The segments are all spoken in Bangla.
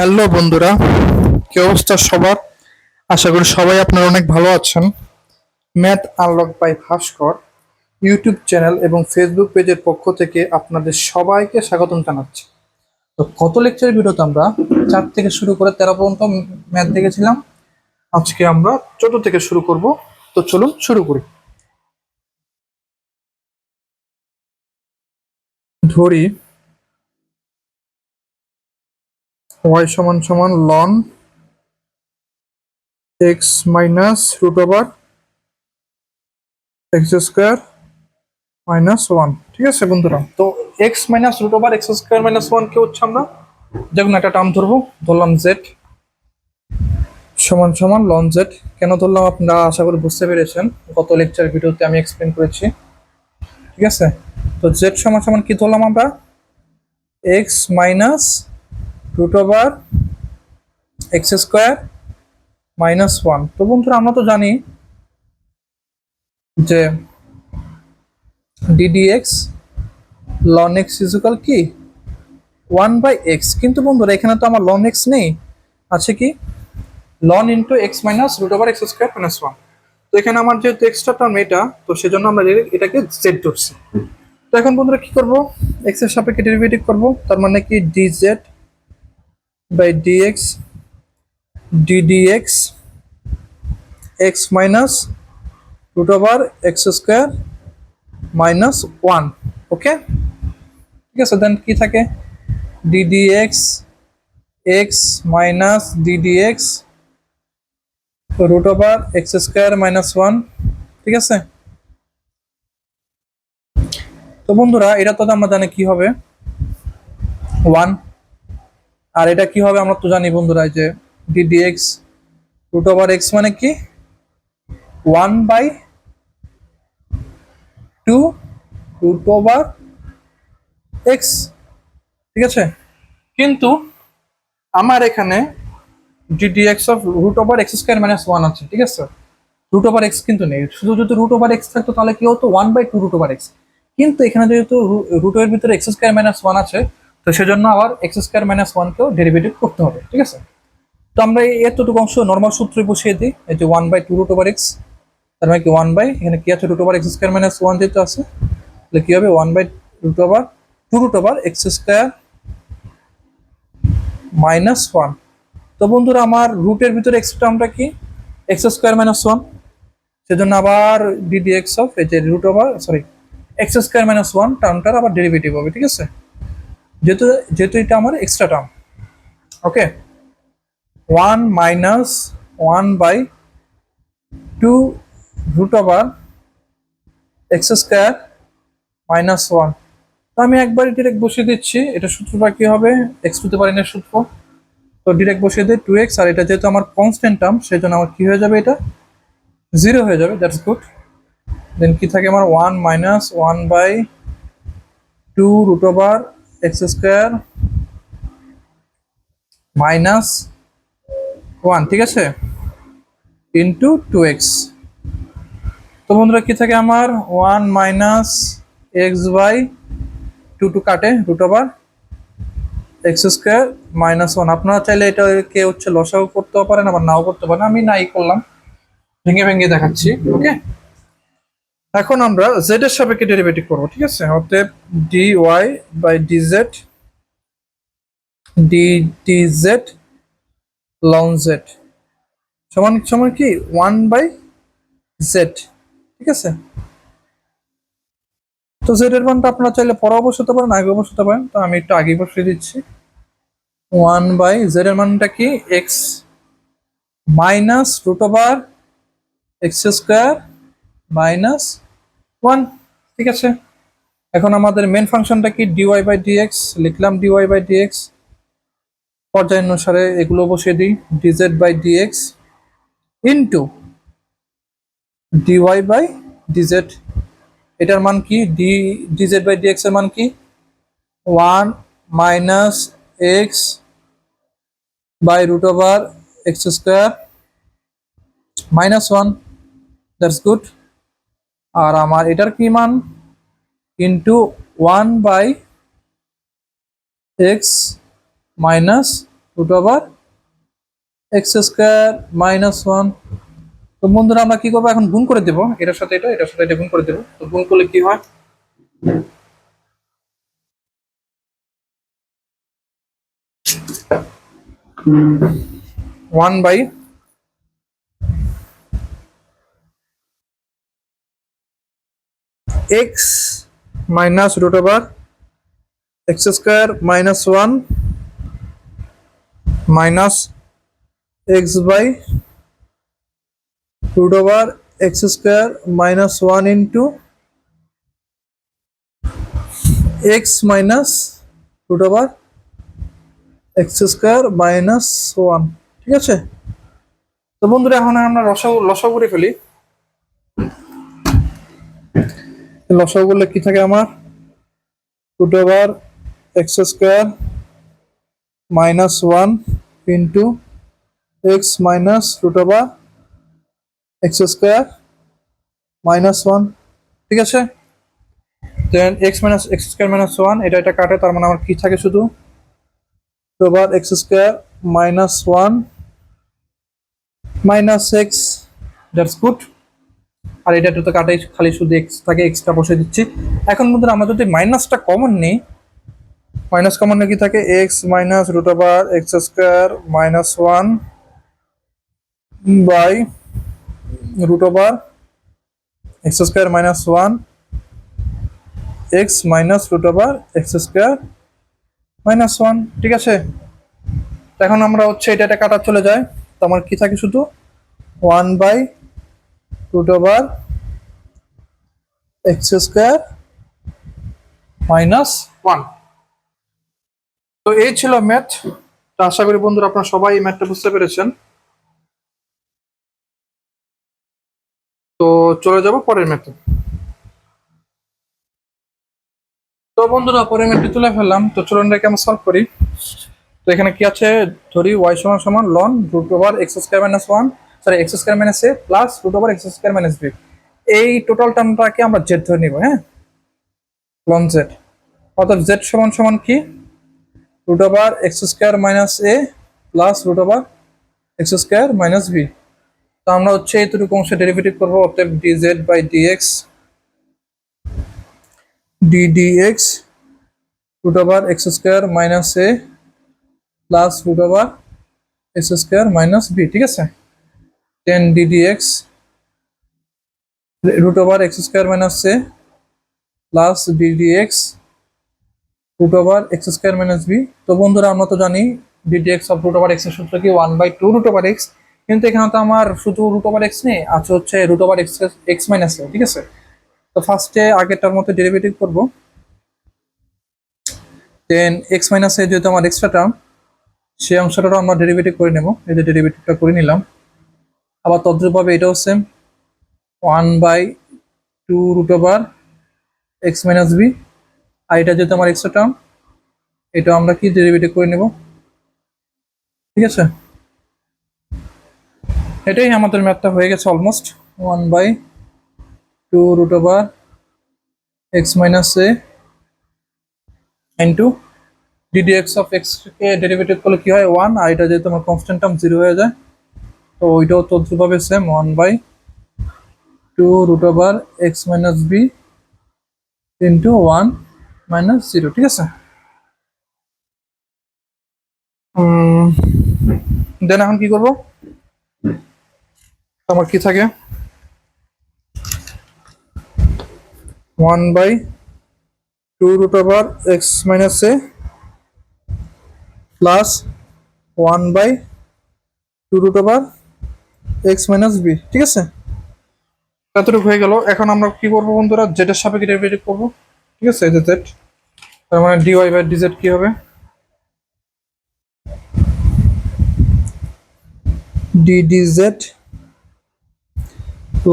হ্যালো বন্ধুরা, কি অবস্থা সবার? আশা করি সবাই আপনারা অনেক ভালো আছেন। Math unlock by Bhaskar YouTube channel এবং ফেসবুক পেজের পক্ষ থেকে আপনাদের সবাইকে স্বাগতম জানাচ্ছি। তো গত লেকচারের ভিডিওতে আমরা 4 থেকে শুরু করে 13 পর্যন্ত ম্যাথ দেখেছিলাম। আজকে আমরা 14 থেকে শুরু করব। তো চলুন শুরু করি। ধরি y সমান সমান ln x minus root over x square minus one. ঠিক আছে বন্ধুরা, তো X minus root over x square minus one কে হচ্ছে আমরা যখন একটা টার্ম ধরবো, ধরলাম জেড সমান সমান লন জেড। কেন ধরলাম আপনারা আশা করি বুঝতে পেরেছেন, গত লেকচার ভিডিওতে আমি এক্সপ্লেন করেছি। ঠিক আছে, তো জেড সমান সমান কি ধরলাম আমরা? X minus root over x square minus one. তো বন্ধুরা আমরা তো জানি যে ডিডিএক্স লন এক্স ইজুকাল কি 1/x, কিন্তু বন্ধুরা এখানে তো আমার লন এক্স নেই, আছে কি ln into x minus root over x square minus one. তো এখানে আমার যেহেতু এক্সট্রা টার্ম এটা, তো সেজন্য আমরা এটাকে জেড ধরছি। তো এখন বন্ধুরা কি করব, এক্স এর সাপেক্ষে ডেরিভেটিভ করব, তার মানে কি D Z by D X D D X X minus root over x square minus one. Okay, ঠিক আছে, দেন কি থাকে D D X X minus D D X root over x square minus one. ঠিক আছে, তো বন্ধুরা এটা তো আমরা জানি কি হবে ওয়ান, আর এটা কি হবে আমরা তো জানি বন্ধুরা যে ডিডিএক্স রুট ওভার এক্স মানে কি 1/2 রুট ওভার এক্স। ঠিক আছে, কিন্তু আমার এখানে d d x of root over x square minus one আছে। ঠিক আছে, রুট ওভার এক্স কিন্তু নেই। শুধু যদি রুট ওভার এক্স থাকতো তাহলে কি হতো 1/2 রুট ওভার এক্স, কিন্তু এখানে যেহেতু রুটের ভিতরে এক্স স্কোয়ার মাইনাস ওয়ান আছে, তো সেজন্য আবার এক্স স্কোয়ার মাইনাস ওয়ানকেও ডেরিভেটিভ করতে হবে। ঠিক আছে, তো আমরা এই এতটুকু অংশ নর্মাল সূত্রে বসিয়ে দিই, এই যে 1/2 রুট ওভার এক্স, তার মানে কি 1 বাই এখানে কি আছে root over x square minus one যেহেতু আছে, তাহলে কি হবে 1/2 root over x square minus one. তো বন্ধুরা আমার রুটের ভিতরে এক্স টার্মটা কি এক্স স্কোয়ার মাইনাস ওয়ান, সেজন্য আবার ডিডি এক্স অফ এই যে root over sorry X square minus one টার্মটার আবার ডেরিভেটিভ হবে। ঠিক আছে, যেহেতু যেহেতু এটা আমার extra term. Okay, 1 - 1/2 root over x square minus one. তো আমি একবারই ডিরেক্ট বসিয়ে দিচ্ছি, এটা সূত্রটা কি হবে এক্স টু দি পাওয়ার এর সূত্র। তো ডিরেক্ট বসিয়ে দিই 2x, আর এটা যেহেতু আমার কনস্ট্যান্ট টার্ম সেই জন্য আমার কি হয়ে যাবে, এটা 0 হয়ে যাবে, দ্যাটস গুড। দেন কি থাকে আমার 1 - 1/2 root over x square minus one. ঠিক আছে, ইন্টু 2x। তো বন্ধুরা কি থাকে আমার 1 - x/2 কাটে root over x square minus one. আপনারা চাইলে এটাকে হচ্ছে লসাগু করতেও পারেন, আবার নাও করতে পারেন, আমি নাই করলাম, ভেঙে ভেঙে দেখাচ্ছি। ওকে, এখন আমরা জেড এর সাপেক্ষে ডেরিভেটিভ করব। ঠিক আছে, অতএব d y by d z d z ln z সমান সমান কি 1/z। ঠিক আছে, তো জেড এর মানটা আপনারা চাইলে পরেও বসাতে পারেন, আগেও বসাতে পারেন, তো আমি একটু আগে বসিয়ে দিচ্ছি। 1/z এর মানটা কি x minus root over x square minus one. ঠিক আছে, এখন আমাদের মেন ফাংশনটা কি ডিওয়াই বাই ডিএক্স, লিখলাম ডিওয়াই বাই ডিএক্স, পর্যায় অনুসারে এগুলো বসিয়ে দিই d z by dx into dy by d z. এটার মান কি ডিজেড বাই ডিএক্স এর মান কি 1 - x/√x square minus one, that's good. আর আমার এটার কি মান into 1/x minus root over x square minus one. তো বন্ধুরা আমরা কি করবো এখন গুণ করে দেবো, এটার সাথে এটা, এটার সাথে এটা গুণ করে দেবো। তো গুণ করলে কি হয়, 1 by x minus root over x square minus one minus x by root over x square minus one into x minus root over x square minus one. ঠিক আছে, তো বন্ধুরা এখন আমরা লসাগু করে ফেলি। লসাগু করলে কি থাকে আমার, root over x square minus one into x minus root over x square minus one. ঠিক আছে, then X minus x square minus one, এটা এটা কাটে, তার মানে আমার কি থাকে শুধু root over x square minus one minus X, that's good. আর এটা তো কাটাই, খালি শুধু এক্স থাকে, এক্সটা বসে দিচ্ছি। এখন বন্ধুরা আমরা যদি মাইনাসটা কমন নিই, মাইনাস কমন কি থাকে, x minus root over x square minus one by root over x square minus one x minus root over x square minus one. ঠিক আছে, এখন আমরা হচ্ছে এটা এটা কাটা চলে যায়, তো আমার কি থাকে শুধু 1 by root over x square minus one. তো এই ছিল ম্যাথ। তো আশা করি বন্ধুরা আপনারা সবাই এই ম্যাথটা বুঝতে পেরেছেন। তো চলে যাব পরের ম্যাথে। তো বন্ধুরা পরের ম্যাথটি তুলে ফেললাম, তো চলুন এটাকে আমরা সলভ করি। তো এখানে কি আছে, ধরি ওয়াই সমান সমান লন root over x square minus one, sorry X square minus A plus root over x square minus B. এই টোটাল টার্মটাকে আমরা জেড ধরে নিব, হ্যাঁ, লন জেড। অর্থাৎ জেড সমান সমান কি, root over x square minus A plus root over x square minus B. তো আমরা হচ্ছে এইটুকু অংশে ডেরিভেটিভ করবো, অর্থাৎ D Z by D X D D X root over x square minus A plus root over x square minus B. ঠিক আছে, then D D X root over x square minus A plus D D X root over x square minus B. তো বন্ধুরা আমরা তো জানি D D X of root over x এর সূত্র কি 1/2 রুট ওভার এক্স, কিন্তু এখানে তো আমার শুধু রুট ওভার এক্স নেই, আছে হচ্ছে root over X X minus A. ঠিক আছে, তো ফার্স্টে আগেরটার মতো ডেরিভেটিভ করব, দেন এক্স মাইনাস এ যেহেতু আমার এক্সট্রা টার্ম, সেই অংশটারও আমরা ডেরিভেটিভ করে নেব। এই যে ডেরিভেটিভটা করে নিলাম। আবার তদ্রুপভাবে এটাও same 1/2 root over x minus B, আর এটা যেহেতু আমার এক্সট্রা টার্ম, এটা আমরা কি ডেরিভেটিভ করে নেব। ঠিক আছে, এটাই আমাদের ম্যাথটা হয়ে গেছে almost. 1/2 root over x minus a into d d x of x কে ডেরিভেটিভ করলে কি হয় 1, আর এটা যেহেতু আমার কনস্ট্যান্ট টার্ম 0 হয়ে যায়, তো ওইটাও তদ্রুপভাবে same 1/2 root over x minus B into 1 minus 0। ঠিক আছে, দেন এখন কি করব, আমার কি থাকে 1/2 root over x minus A plus 1/2 root over x minus B. ঠিক আছে, এতটুকু হয়ে গেল। এখন আমরা কি করবো বন্ধুরা, জেড এর সাপেক্ষে ডেরিভেটিভ করবো। ঠিক আছে, এই যে জেড, তার মানে ডিওয়াই বাই ডিজেড কি হবে, ডিডিজেড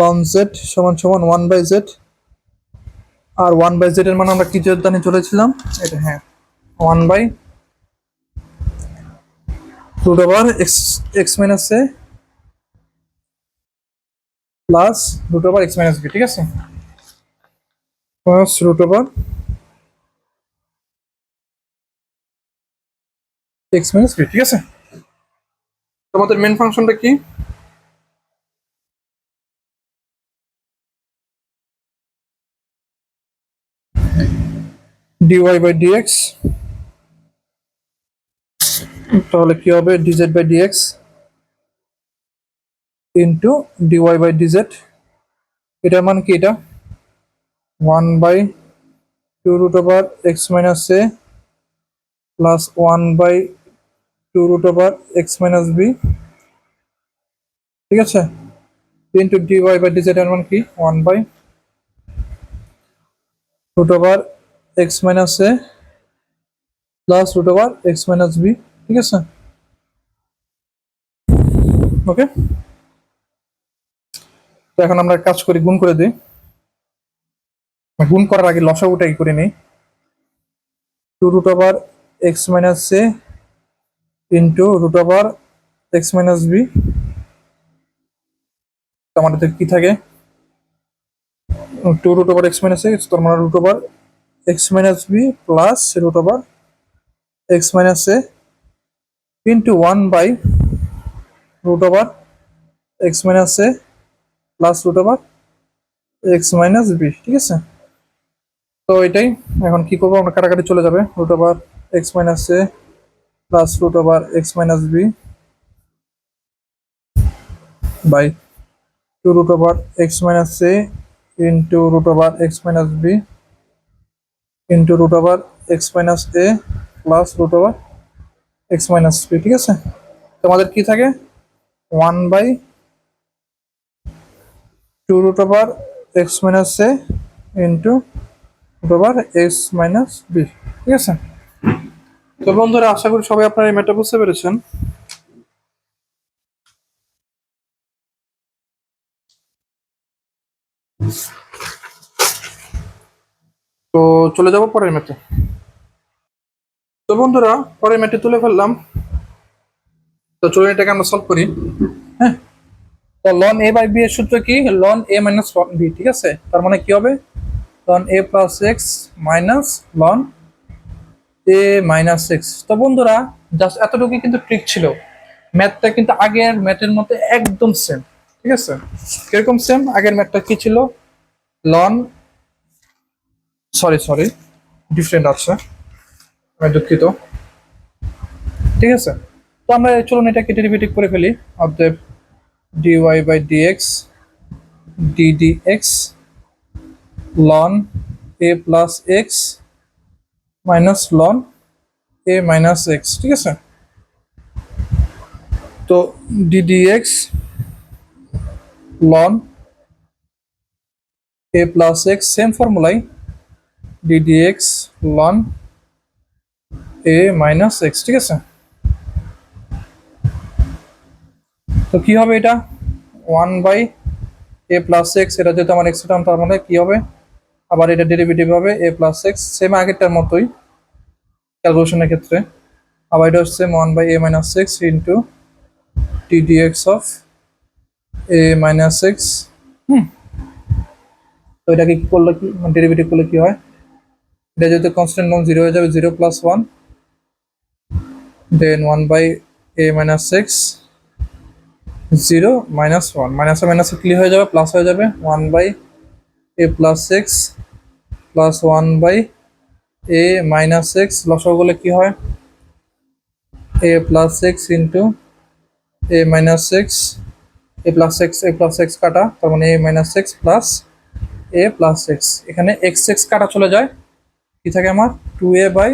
লন জেড সমান সমান 1/z, আর 1/z এর মানে আমরা কি যোগদানে চলেছিলাম, এটা হ্যাঁ 1/, root over X X minus A plus root over x minus B. ঠিক আছে, plus root over x minus B. ঠিক আছে, তোমাদের মেন ফাংশনটা কি? dy বাই dx, তাহলে কি হবে dz by dx into dy by dz। এটার মান কি? এটা 1/2√x - a plus 1/2√x - b, ঠিক আছে, ইন্টু dy বাই dz এর মান কি? 1/√x - a plus √x - b, ঠিক আছে, ওকে। তো এখন আমরা কাজ করি, গুণ করে দিই। গুণ করার আগে লসাগুটাই করে নিই। 2√x - a into √x - b, আমাদের কি থাকে? 2√x - a, তার মানে √x - b plus √x - a into 1/√x - a plus √x - b, ঠিক আছে। তো এটাই এখন কি করবো আমরা, কাটাকাটি চলে যাবে। √x - a plus √x - b by 2√x - a into √x - b into √x - a plus √x - b, ঠিক আছে। তোমাদের কি থাকে? 1/2√x - a into √x - b, ঠিক আছে। তো বন্ধুরা, আশা করি সবাই আপনারা এই ম্যাথটা বুঝতে পেরেছেন। তো চলে যাব পরের ম্যাথে। তো বন্ধুরা, পরের ম্যাথে তুলে ফেললাম। তো চলুন এটাকে আমরা সলভ করি। হ্যাঁ, তো লন এ বাই বি এর সূত্র কি? Loan A minus loan B, ঠিক আছে। তার মানে কি হবে? Loan A plus X minus লন এ মাইনাস এক্স। তো বন্ধুরা, জাস্ট এতটুকু কিন্তু ট্রিক ছিল। ম্যাথটা কিন্তু আগের ম্যাথের মতো একদম সেম, ঠিক আছে। কিরকম সেম? আগের ম্যাথটা কি ছিল? লন, সরি সরি, ডিফারেন্ট আছে, আমি দুঃখিত, ঠিক আছে। তো আমরা চলুন এটাকে ডেরিভেটিভ করে ফেলি। অতএব dy বাই dx ddx লন এ প্লাস এক্স মাইনাস লন এ মাইনাস এক্স, ঠিক আছে। তো ddx লন এ প্লাস এক্স, সেম ফর্মুলাই ddx লন এ মাইনাস এক্স, ঠিক আছে। তো কি হবে এটা? 1/a প্লাস এক্স, এটা যেহেতু আমার এক্স টার্ম, তার মানে কি হবে? আবার এটা ডেরিভেটিভ হবে এ প্লাস এক্স, সেম আগেরটার মতোই ক্যালকুলেশনের ক্ষেত্রে। আবার এটা হচ্ছে 1/a minus x into ddx of A minus x. তো এটাকে কি করলে, কি ডেরিভেটিভ করলে কি হয়? এটা যেহেতু কনস্ট্যান্ট মান 0 হয়ে যাবে, 0 প্লাস 1, দেন 1/a মাইনাস এক্স 0 মাইনাস 1, মাইনাসে মাইনাসে ক্লিয়ার হয়ে যাবে, প্লাস হয়ে যাবে 1/a plus x plus 1/a minus x. লসাগু করলে কি হয়? a plus x into a minus x, a plus x কাটা, তার মানে a minus x plus a plus x. এখানে এক্স এক্স কাটা চলে যায়, কি থাকে আমার? 2a by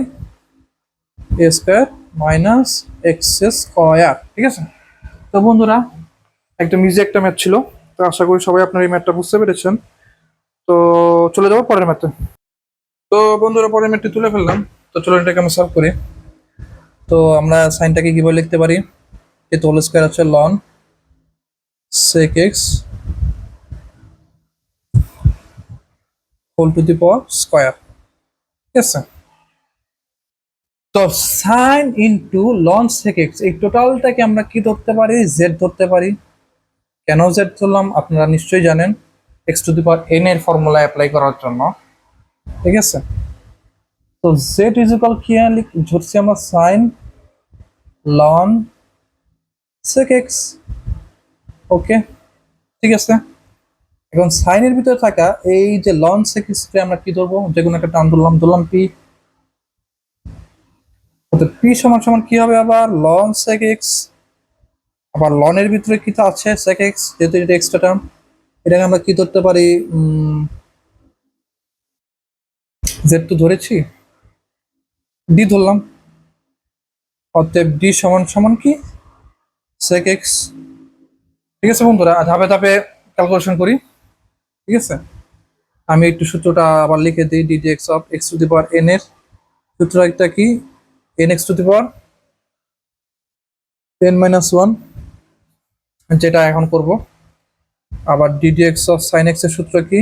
a square minus x square, ঠিক আছে। তো বন্ধুরা, একদম ইজি একটা ম্যাথ ছিল। তো আশা করি সবাই আপনার এই ম্যাথটা বুঝতে পেরেছেন। তো চলে যাবো পরের ম্যাথে। তো বন্ধুরা, পরের ম্যাথটি তুলে ফেললাম। তো চলো এটাকে আমরা সলভ করি। তো আমরা সাইনটাকে কিভাবে লিখতে পারি? এ তো হোল স্কোয়ার হচ্ছে ln sec x whole to the power square, ঠিক আছে। তো sine into ln sec x, এই টোটালটাকে আমরা কি ধরতে পারি? জেড ধরতে পারি। কেন জেড ধরলাম আপনারা নিশ্চয়ই জানেন, x to the power n এর ফর্মুলা অ্যাপ্লাই করার জন্য, ঠিক আছে। তো জেড ইজ ইকুয়াল কি ধরছি আমরা? Sine ln sec x। Okay, ঠিক আছে। এখন সাইনের ভিতরে থাকা এই যে লন sec x কে আমরা কি ধরবো, যে কোনো একটা টান ধরলাম, পি। পি সমান সমান কি হবে আবার লন sec x, আবার লনের ভিতরে কি তো আছে sec x, যেহেতু এটা এক্সট্রা টার্ম, এটাকে আমরা কি ধরতে পারি, জেড তো ধরেছি, ডি ধরলাম। অতএব ডি সমান সমান কি sec x। ঠিক আছে বন্ধুরা, ধাপে ধাপে ক্যালকুলেশন করি। ঠিক আছে, আমি একটু সূত্রটা আবার লিখে দিই। D x of x to the power n এর সূত্র একটা কি, N X to the power N minus one, যেটা এখন করব। আবার DD x of sine x এর সূত্র কি,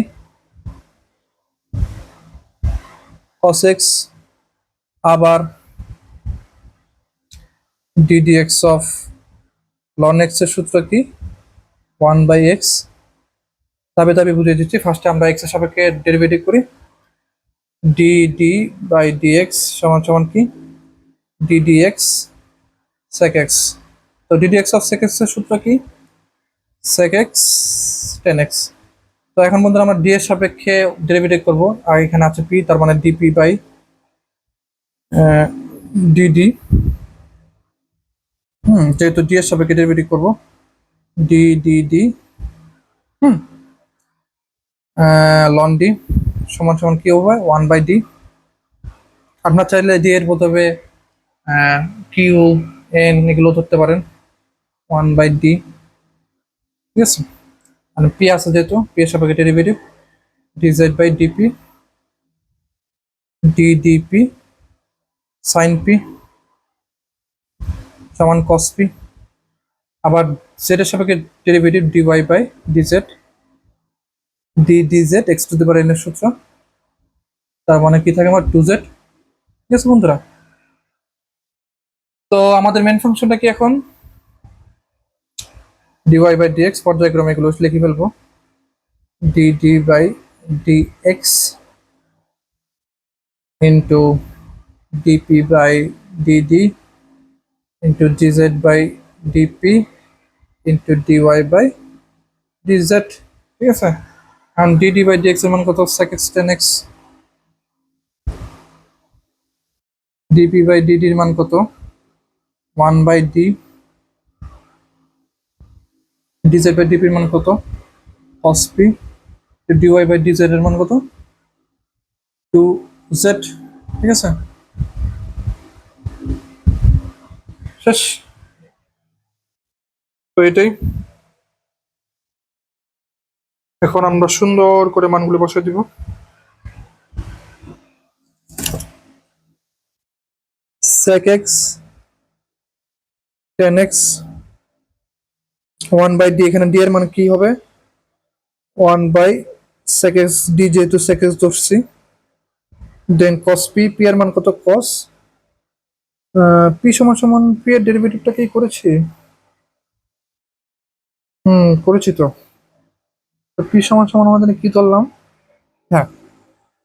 কস এক্স। আবার DD x of loan x এর সূত্র কি, ওয়ান বাই এক্স। ধাপে ধাপে বুঝিয়ে দিচ্ছি। ফার্স্টে আমরা এক্স এর সাপেক্ষে ডেরিভেটিভ করি। ডি বাই ডি এক্স সমান সমান কি, ডিডি এক্স সেক এক্স। তো d d x of sec x এর সূত্র কি, সেক এক্স টেন এক্স। তো এখন বন্ধুরা আমরা ডি এর সাপেক্ষে ডেরিভেটিভ করব। আর এখানে আছে পি, তার মানে ডিপি বাই ডিডি। যেহেতু ডি এর সাপেক্ষে ডেরিভেটিভ করব, d d d ln d সমান সমান কি হবে, ওয়ান বাই ডি। আপনার চাইলে ডি এর প্রথমে কিউ এন এগুলো ধরতে পারেন, ওয়ান বাই ডি। ঠিক আছে, মানে পি আছে যেহেতু, পি এর সাপেক্ষে derivative d z by d p, d d p sine p সমান কস পি। আবার জেড এর সাপেক্ষে derivative d y by d z, d z x to the power n এর সূত্র, তার মানে কি থাকে আমার টু জেড। ঠিক আছে বন্ধুরা, তো আমাদের মেন ফাংশনটা কি এখন, ডিওয়াই বাই ডিএক্স, পর্যায়ক্রমে এগুলো লিখে ফেলবো। D by dx into DP by D D into DZ by DP into dy by D Z. ঠিক আছে, এখন ডিডি বাই ডিএক্স এর মান কত, sec X tan X. D P by ডিডির মান কত, one by D. D Z by ডিপির মান কত, cos P. D Y by D Z এর মান কত, টু জেড। ঠিক আছে, শেষ। তো এটাই, এখন আমরা সুন্দর করে মানগুলো বসাই দিব। sec x tan x 1 by d, এখানে ডি এর মান কি হবে, 1 বাই sec x, ডি যেহেতু sec x ধরছি। দেন cos p, পি এর মান কত, cos পি সমান সমান পি এর ডেরিভেটিভটা কি করেছি, করেছি তো। পি সমান সমান আমাদের কি ধরলাম, হ্যাঁ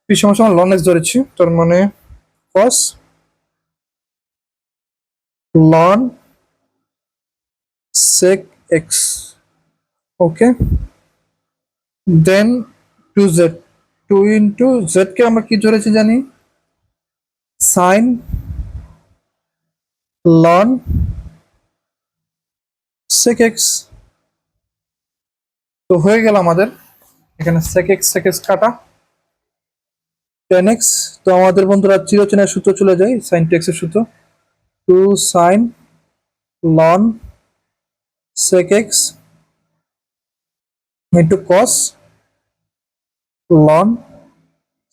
পি সমান সমান লন এক্স ধরেছি, তার মানে cos লন sec x। Okay, then two Z, two into Z কে আমরা কি ধরেছি জানি, সাইন লন sec x। তো হয়ে গেল আমাদের এখানে sec x কাটা, tan x। তো আমাদের বন্ধুরা চিরচেনার সূত্র চলে যায়, সাইন টু এক্স এর সূত্র, two sine ln sec x into cos ln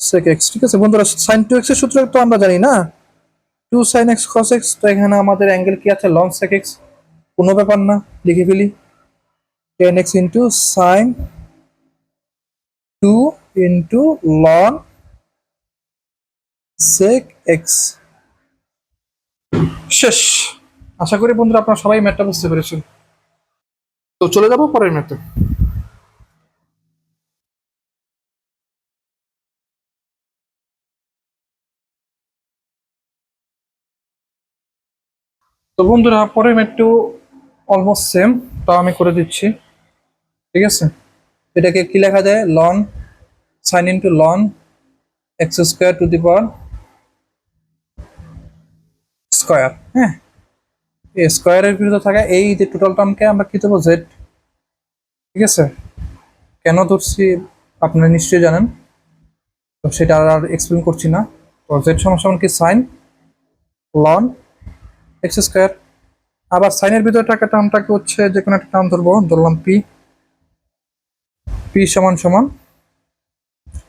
sec x। ঠিক আছে বন্ধুরা, সাইন টু এক্স এর সূত্র তো আমরা জানি না, two sine x cos x. তো এখানে আমাদের অ্যাঙ্গেল কি আছে, লন sec x, কোনো ব্যাপার না, লিখে ফেলি। tan x into sine two into ln sec x। শেষ। আশা করি বন্ধুরা আপনারা সবাই ম্যাথটা বুঝতে পেরেছেন। তো চলে যাবো পরের ম্যাথে। তো বন্ধুরা পরের ম্যাথটু অলমোস্ট সেম, তাও আমি করে দিচ্ছি। ঠিক আছে, এটাকে কি লেখা যায়? Loan sign into loan x square to the power square. হ্যাঁ, এই স্কোয়ারের ভিতরে থাকা এই যে টোটাল টার্মকে আমরা কি দেবো? জেড। ঠিক আছে, কেন ধরছি আপনারা নিশ্চয়ই জানেন, তো সেটা আর এক্সপ্লেন করছি না। তো জেড সমান সমান কি? Sine loan x square. আবার সাইনের ভিতরে থাকা টার্মটাকে হচ্ছে যে কোনো একটা টার্ম ধরবো, ধরলাম পি। পি সমান সমান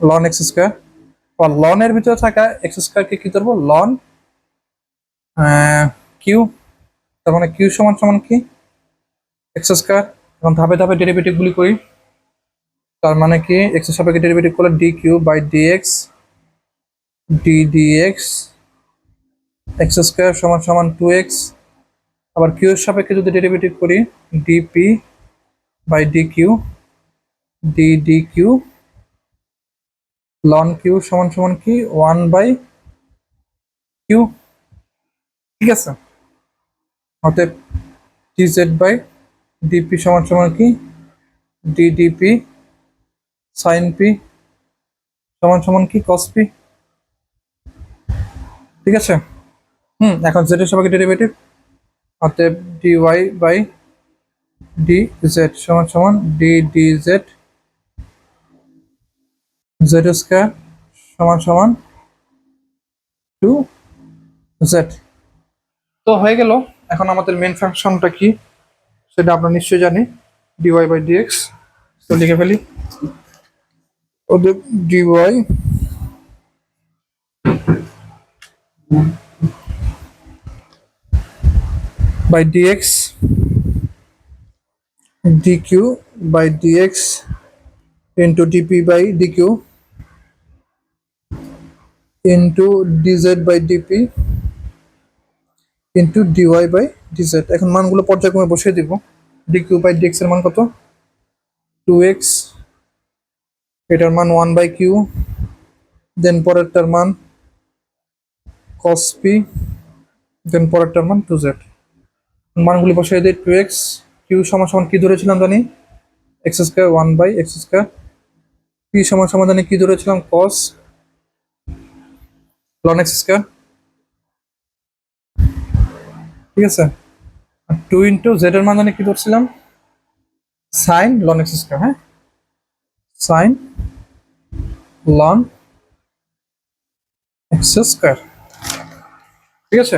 লন এক্স স্কোয়ার। আর লনের ভিতরে থাকা এক্স স্কোয়ারকে কি ধরবো? Ln q. তার মানে কিউ সমান সমান কি? X square. এখন ধাপে ধাপে ডেরিভেটিভ গুলি করি। তার মানে কি? এক্স এর সাপেক্ষে ডেরিভেটিভ করলে d Q by d x d d x x square সমান সমান 2x। আবার কিউ এর সাপেক্ষে যদি ডেরিভেটিভ করি, d p by D q d d q ln q সমান সমান কি? 1/কিউ। ঠিক আছে, অতএব ডিজেড বাই ডিপি সমান সমান কি? ডিডিপি সাইন পি সমান সমান কি? কস পি। ঠিক আছে, এখন জেড এর সাপেক্ষে ডেরিভেটিভ, অতএব ডিওয়াই বাই ডি জেড সমান সমান D D Z Z square সমান সমান 2z। তো হয়ে গেল। এখন আমাদের মেন ফাংশনটা কি সেটা আমরা নিশ্চয়ই জানি, ডিওয়াই বাই ডিএক্স। তো লিখে ফেলি, ওদের d y by d x d q by dx into DP by d q into DZ by DP into dy by d z. এখন মানগুলো পর্যায়ক্রমে বসিয়ে দিব। ডিকিউ বাই ডিএক্স এর মান কত? 2x। এটার মান 1/কিউ। দেন পরেরটার মান cos p, দেন পরেরটার মান 2z। মানগুলি বসিয়ে দিই। 2x কিউ সমান সমান কি ধরেছিলাম জানি? X square 1/এক্স square. পি সমান সমান জানি কি ধরেছিলাম? cos ln X square. ঠিক আছে, আর 2 ইন্টু জেড এর মান জানি কি ধরছিলাম? Sine ln X square. হ্যাঁ, সাইন ln এক্স স্কোয়ার। ঠিক আছে,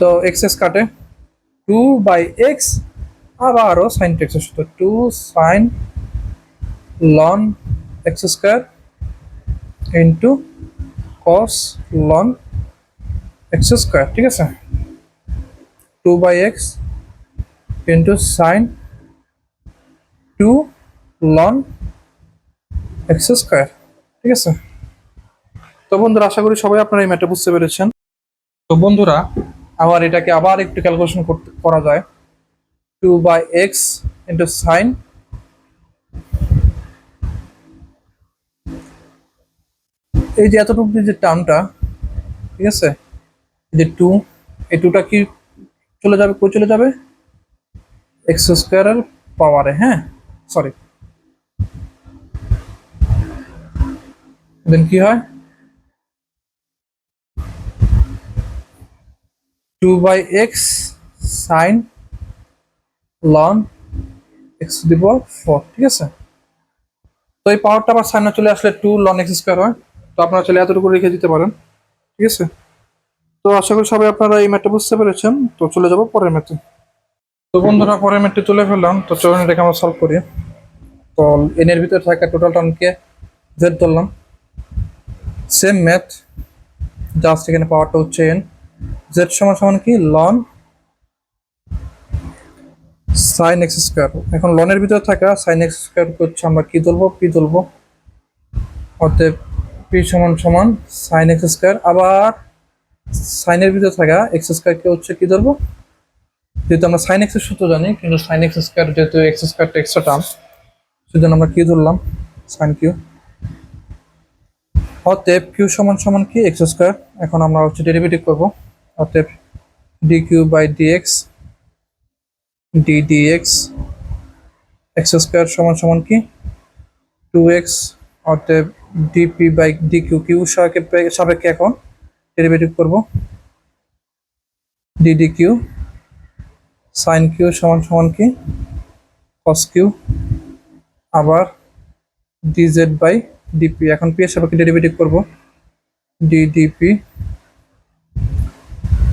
তো এক্সএস কাটে 2/x, আবারও সাইন টু এক্সের সাথে 2 sine loan x square into cos ln x square. ঠিক আছে, 2/x into sine 2 ln x square. ঠিক আছে, তো বন্ধুরা আশা করি সবাই আপনারা এই ম্যাথটা বুঝতে পেরেছেন। তো বন্ধুরা আবার এটাকে আবার একটু ক্যালকুলেশন করা যায়। 2/x ইন্টু সাইন এই যে এতটুকু যে টার্মটা, ঠিক আছে, এই যে 2, এই 2টা কি চলে যাবে? কই চলে যাবে? এক্স স্কোয়ারের পাওয়ারে। হ্যাঁ, সরি, দেন কি হয়? 2/x sine loan X to the power 4। ঠিক আছে, তো এই পাওয়ারটা আবার সাইনে চলে আসলে 2 লন এক্স স্কোয়ার হয়। তো আপনারা চলে এতটুকু রেখে দিতে পারেন। ঠিক আছে, তো আশা করি সবাই আপনারা এই ম্যাথটা বুঝতে পেরেছেন। তো চলে যাব পরের ম্যাথে। তো বন্ধুরা পরের ম্যাথটি তুলে ফেললাম। তো চলুন এটাকে আমরা সলভ করি। তো এন এর ভিতরে থাকা টোটাল টার্মকে জেড ধরলাম। সেম ম্যাথ, জাস্ট এখানে পাওয়ারটা হচ্ছে এন। জেড সমান সমান কি? Ln sine x square. এখন লনের ভিতরে থাকা সাইন এক্স স্কোয়ার হচ্ছে আমরা কি ধরবো? পি ধরবো। অতএব পি সমান সমান সাইন এক্স স্কোয়ার। আবার সাইনের ভিতরে থাকা এক্স স্কোয়ারকে হচ্ছে কি ধরবো? যেহেতু আমরা সাইন এক্স এর সূত্র জানি, কিন্তু সাইন এক্স স্কোয়ার যেহেতু এক্স স্কোয়ারটা এক্সট্রা টার্ম, সেজন্য আমরা কি ধরলাম? Sign Q. অতএব কিউ সমান সমান কি? X square. এখন আমরা হচ্ছে ডেরিভেটিভ করবো। অতএব d Q by d x d d x x square সমান সমান কি 2x, অতএব d p by D q q সাপেক্ষে এখন ডেরিভেটিভ করব d d q sine q সমান সমান কি কস কিউ, আবার ডিজেড বাই ডিপি, এখন পি এর সাপেক্ষে ডেরিভেটিভ করব ডি ডিপি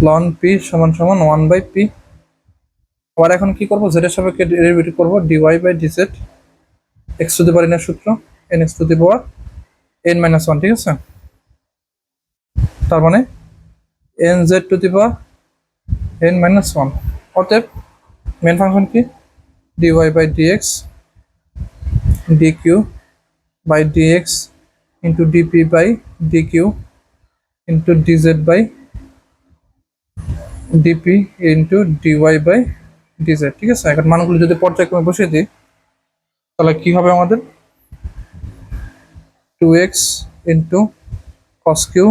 লন পি সমান সমান 1/p। আবার এখন কি করব, জেড এর সাপেক্ষে ডেরিভেটিভ করব D Y by D Z x to the power এর সূত্র N X to the power N minus one, ঠিক আছে। তার মানে N Z to the power N minus one. অতএব মেন ফাংশন কি dy by D X D Q by dx into DP by D Q into DZ by DP into dy by D Z, ঠিক আছে। এখন মানগুলো যদি পর্যায়ক্রমে বসিয়ে দিই তাহলে কি হবে আমাদের 2x into cos q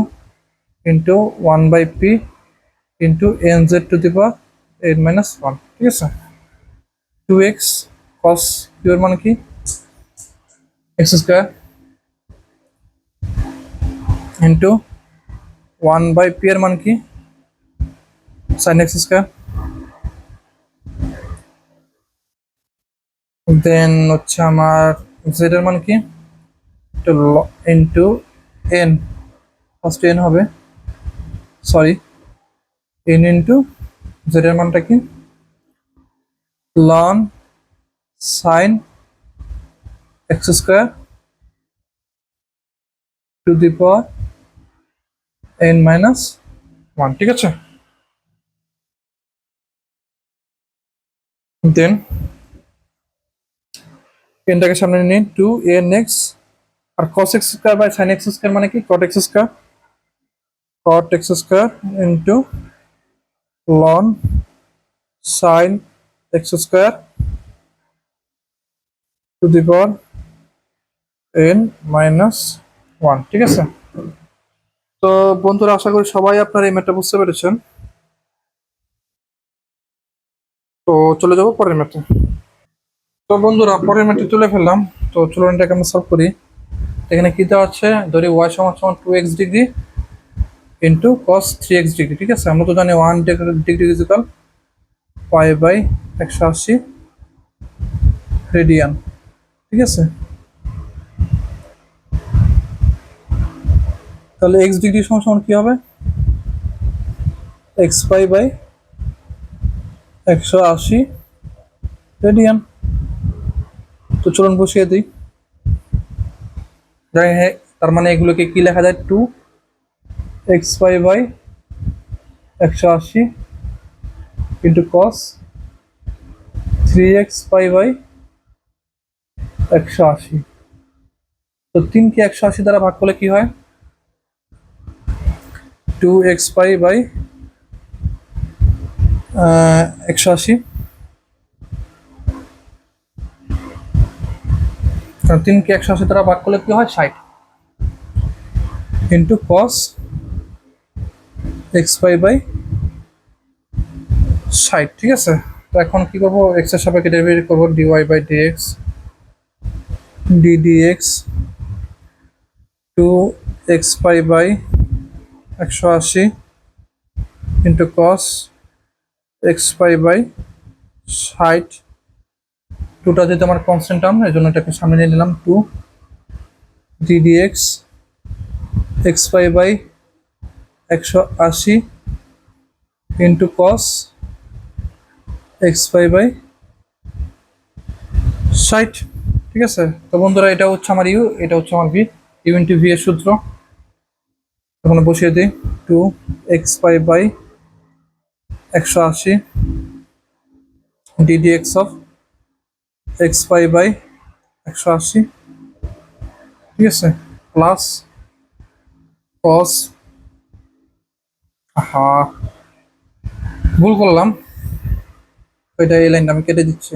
into 1/p into nz to the power n minus one, ঠিক আছে। 2x cos কিউ এর মানে কি এক্স স্কোয়ার ইন্টু 1/p এর মান কি সাইন এক্স স্কোয়ার, দেন হচ্ছে আমার জেড এর মান কি ইন্টু এন, ফার্স্ট এন হবে সরি এন ইন্টু জেড এর মানটা কি ln sine x square to the power N minus one, ঠিক আছে। দেন এনটাকে সামনে নিয়ে টু এন এক্স আর cos x square by sine x square মানে কি cot x square, cot x square into ln sine x square to the power N minus one, ঠিক আছে। তো বন্ধুরা আশা করি সবাই আপনারা এই ম্যাথটা বুঝতে পেরেছেন। তো চলে যাবো পরের ম্যাথে। তো বন্ধুরা পরের ম্যাথে তুলে ফেললাম। তো চলুন এটাকে আমরা সলভ করি। এখানে কি দেওয়া আছে, ধরি ওয়াই সমান সমান 2x degree into cos 3x degree, ঠিক আছে। আমরা তো জানি 1 degree equal pi by 180 radian, ঠিক আছে। তাহলে x ডিগ্রি সমান সমান কি হবে x পাই বাই 180 রেডিয়ান। তো চলুন বসিয়ে দিই। তার মানে এগুলোকে কি লেখা যায় 2x pi by 180 into cos 3x pi by 180। তো 3 কে 180 দ্বারা ভাগ করলে কি হয় 2x পাই বাই 180, 3 কে 180 দ্বারা ভাগ করলে কি হয় 60 into cos x pi by 60, ঠিক আছে। তো এখন কি করবো, x এর সাপেক্ষে ডেরিভেটিভ করবো dy by dx ddx 2x pi by 180 into cos x pi by 60, টুটা যেহেতু আমার কনস্ট্যান্ট টার্ম এই জন্য এটাকে সামনে নিয়ে নিলাম 2 ddx x pi by 180 into cos x pi by 60, ঠিক আছে। তো বন্ধুরা এটা হচ্ছে আমার ইউ, এটা হচ্ছে আমার ভি, ইউ ইন্টু ভি এর সূত্র এখন বসিয়ে দিই 2x pi by 180 ddx of x pi by 180, ঠিক আছে, প্লাস cos, ভুল করলাম, এটা এই লাইনটা আমি কেটে দিচ্ছি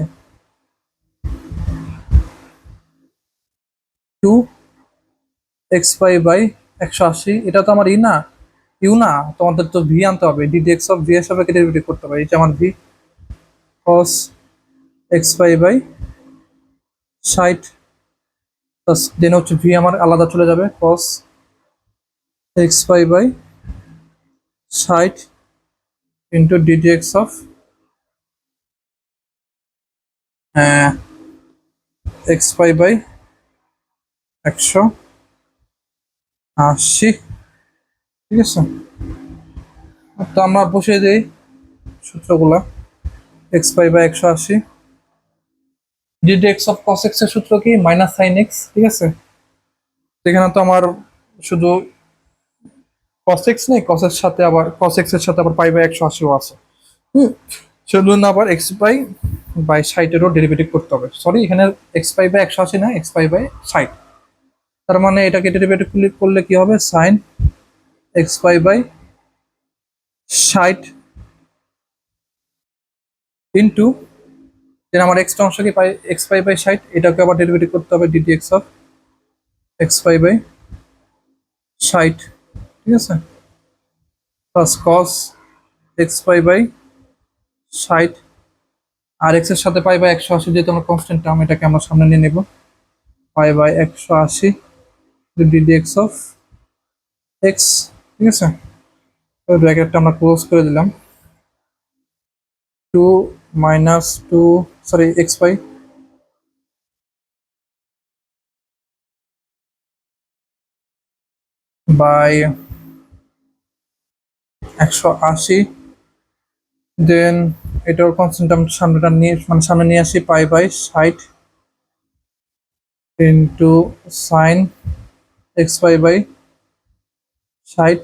2x পাই বাই 180, এটা তো আমার ই না ইউ না, তোমাদের তো ভি আনতে হবে, ddx অফ ভি এর সাপেক্ষে ডেরিভেটিভ করতে হবে, এটা আমার V cos x pi by 60 plus then হচ্ছে ভি আমার আলাদা চলে যাবে cos x pi by 60 into DD x of X pi by 180, ঠিক আছে। তো আমরা বসিয়ে দিই সূত্রগুলা। X pi by 180, DD x of cos X এর সূত্র কি মাইনাস সাইন এক্স, ঠিক আছে। এখানে তো আমার শুধু cos x নেই, cos এর সাথে আবার cos x এর সাথে আবার পাই বাই 180 ও আছে। সেজন্য আবার x পাই বাই 60 এরও ডেরিভেটিভ করতে হবে। সরি, এখানে x পাই বাই 180 না, x পাই বাই 60। তার মানে এটাকে ডেরিভেটিভ করলে কি হবে, sin x pi by 60 into then আমার এক্সট্রা অংশ কি পাই x পাই বাই 60, এটাকে আবার ডেরিভেটিভ করতে হবে d d x of x pi by 60, ঠিক আছে, plus cos x pi by 60 আর এক্স এর সাথে পাই বাই 180, যেহেতু আমরা কনস্ট্যান্ট টার্ম, এটাকে আমরা সামনে নিয়ে নেব। Pi by 180 DD x of x, ঠিক আছে। তো ব্র্যাকেটটা আমরা ক্লোজ করে দিলাম। 2 minus 2, sorry, x pi by 180, then এটার কনস্ট্যান্ট টার্ম সামনেটা নিয়ে মানে সামনে নিয়ে আসি, pi by 60 into sine x pi by 60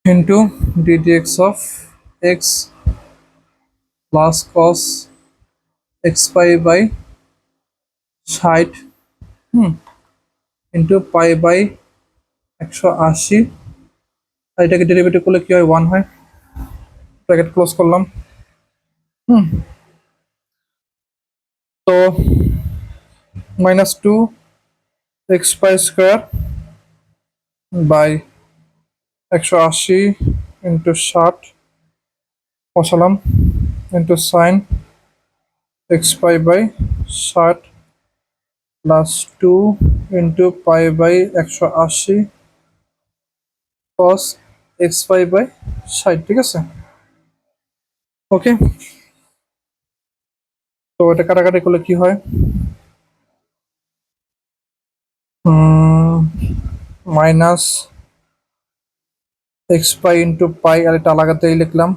into DD x of x plus cos x pi by 60 into pi by 180, আর এটাকে ডেরিভেটিভ করলে কি হয়, 1 হয়। ব্র্যাকেট ক্লোজ করলাম। তো minus 2 x pi square by 180 into 60 বসালাম into sine x pi by 60 plus 2 into pi by 180 cos x pi by 60, ঠিক আছে। ওকে, তো এটা কাটাকাটি করলে কি হয়, minus X pi into pi, আর এটা আলাদাতেই লিখলাম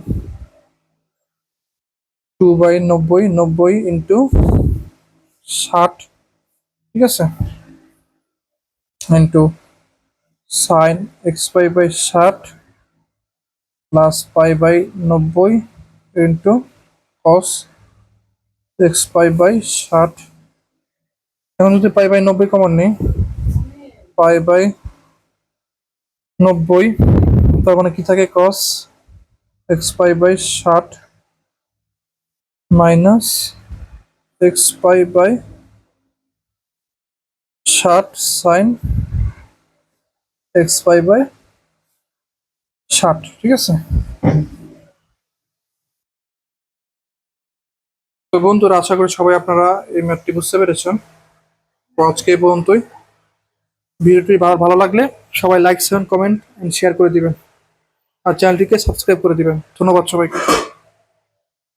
2 বাই 90, 90 ইন্টু 60, ঠিক আছে, into sine x pi by 60 plus pi by 90 into cos x pi by 60। এখন যদি পাই বাই 90 কমন নেই, পাই বাই 90, তার মানে কি থাকে, cos x pi by 60 minus X pi by 60 sine x pi by 60, ঠিক আছে। তো বন্ধুরা, আশা করি সবাই আপনারা এই ম্যাথটি বুঝতে পেরেছেন। তো আজকে এই পর্যন্তই। ভিডিওটি ভালো লাগলে সবাই লাইক, কমেন্ট এন্ড শেয়ার করে দিবেন, আর চ্যানেলটিকে সাবস্ক্রাইব করে দিবেন। ধন্যবাদ সবাইকে।